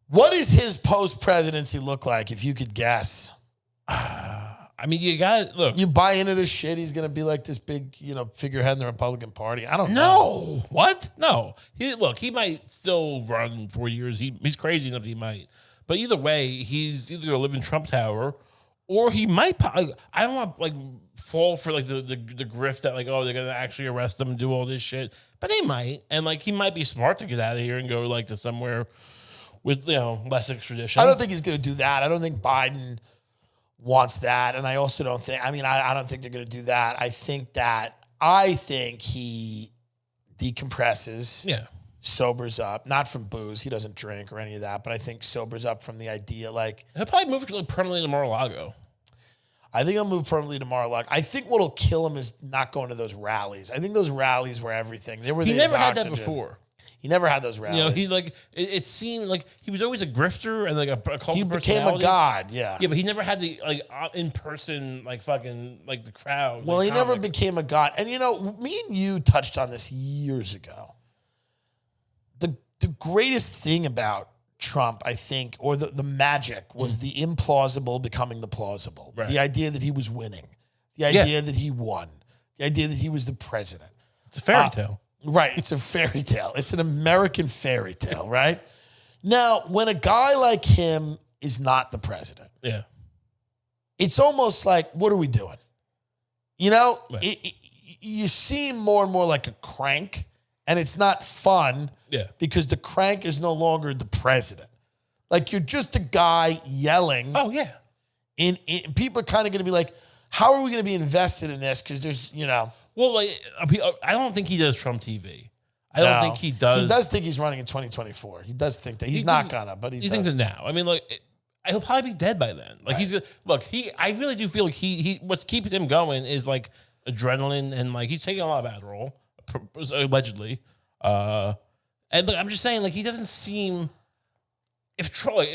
What does his post-presidency look like if you could guess? I mean, you got look. You buy into this shit, he's going to be like this big, figurehead in the Republican Party. I don't know. No. What? No. He might still run 4 years. He's crazy enough that he might. But either way, he's either going to live in Trump Tower or he might. I don't want to fall for the grift that they're going to actually arrest him and do all this shit. But they might. And he might be smart to get out of here and go to somewhere with, less extradition. I don't think he's going to do that. I don't think Biden wants that. And I also don't think, I don't think they're going to do that. I think he decompresses. Yeah. Sobers up, not from booze. He doesn't drink or any of that, but I think sobers up from the idea he'll probably move permanently to Mar-a-Lago. I think he'll move permanently to Mar-a-Lago. I think what'll kill him is not going to those rallies. I think those rallies were everything. He never had that before. He never had those rallies. He's it seemed like he was always a grifter and a cult he became a god. Yeah. Yeah, but he never had the in person the crowd. Well, he never became a god. And me and you touched on this years ago. The greatest thing about Trump, I think, or the magic was the implausible becoming the plausible. Right. The idea that he was winning. The idea that he won. The idea that he was the president. It's a fairy tale. Right. It's a fairy tale. It's an American fairy tale, right? Now, when a guy like him is not the president, it's almost like, what are we doing? Right. You seem more and more like a crank, and it's not fun because the crank is no longer the president. You're just a guy yelling. Oh, yeah. And people are kind of going to be like, how are we going to be invested in this? Because there's, Well, I don't think he does Trump TV. I don't think he does. He does think he's running in 2024. He does think that. He's not gonna, but he thinks it now. I mean, he'll probably be dead by then. He's gonna I really do feel like he what's keeping him going is adrenaline and he's taking a lot of Adderall, allegedly. And I'm just saying, he doesn't seem. If Troy,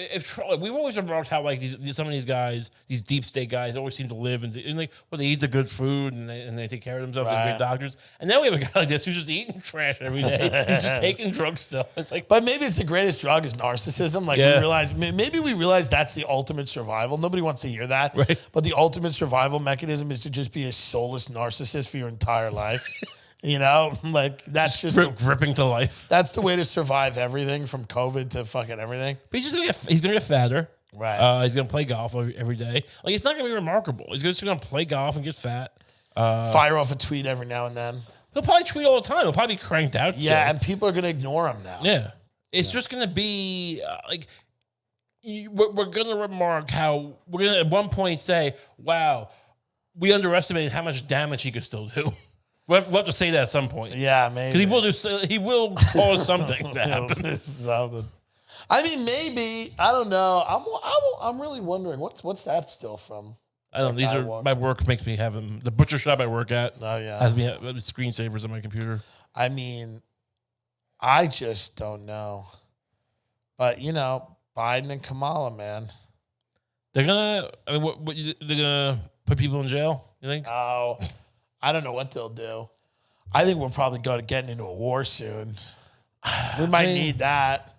we've always remarked how some of these guys, these deep state guys, always seem to live and they eat the good food and they take care of themselves. They're good doctors. And now we have a guy like this who's just eating trash every day. He's just taking drugs still. It's but maybe it's the greatest drug is narcissism. We realize that's the ultimate survival. Nobody wants to hear that. Right. But the ultimate survival mechanism is to just be a soulless narcissist for your entire life. That's just gripping to life. That's the way to survive everything from COVID to fucking everything. But he's gonna get fatter. Right. He's gonna play golf every day. It's not gonna be remarkable. He's just gonna play golf and get fat. Fire off a tweet every now and then. He'll probably tweet all the time. He'll probably be cranked out. Yeah, still. and people are gonna ignore him now. Yeah. It's just gonna be we're gonna remark how we're gonna at one point say, "Wow, we underestimated how much damage he could still do." We'll have to say that at some point. Yeah, maybe. Because he will cause something to happen. Something. Maybe. I don't know. I'm really wondering what's that still from? I don't know. These are my work makes me have them. The butcher shop I work at. Oh yeah. Has me have screensavers on my computer. I just don't know. But Biden and Kamala, man. They're gonna. They're gonna put people in jail. You think? Oh. I don't know what they'll do. I think we're probably getting into a war soon. We might need that.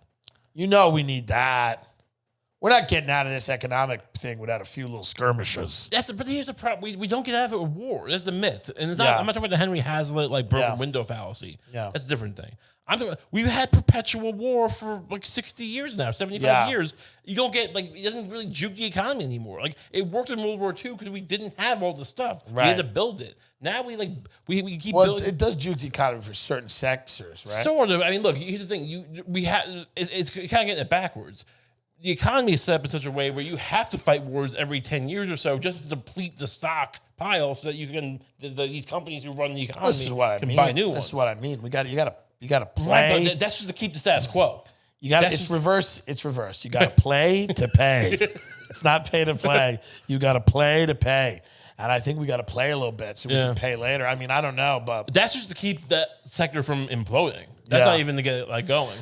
We need that. We're not getting out of this economic thing without a few little skirmishes. But here's the problem. We don't get out of it with war. That's the myth. And it's not, I'm not talking about the Henry Hazlitt broken window fallacy. Yeah. That's a different thing. We've had perpetual war for 60 years now, 75 years. You don't get it doesn't really juke the economy anymore. It worked in World War II because we didn't have all the stuff. Right. We had to build it. Now we keep building. It does juke the economy for certain sectors, right? Sort of. Look, here's the thing. It's kind of getting it backwards. The economy is set up in such a way where you have to fight wars every 10 years or so just to deplete the stock pile so that you can these companies who run the economy can buy new ones. This is what I mean. You got to play. Right, but that's just to keep the status quo. It's reverse. It's reverse. You got to play to pay. It's not pay to play. You got to play to pay. And I think we got to play a little bit so we can pay later. I don't know, but that's just to keep that sector from imploding. That's not even to get it going.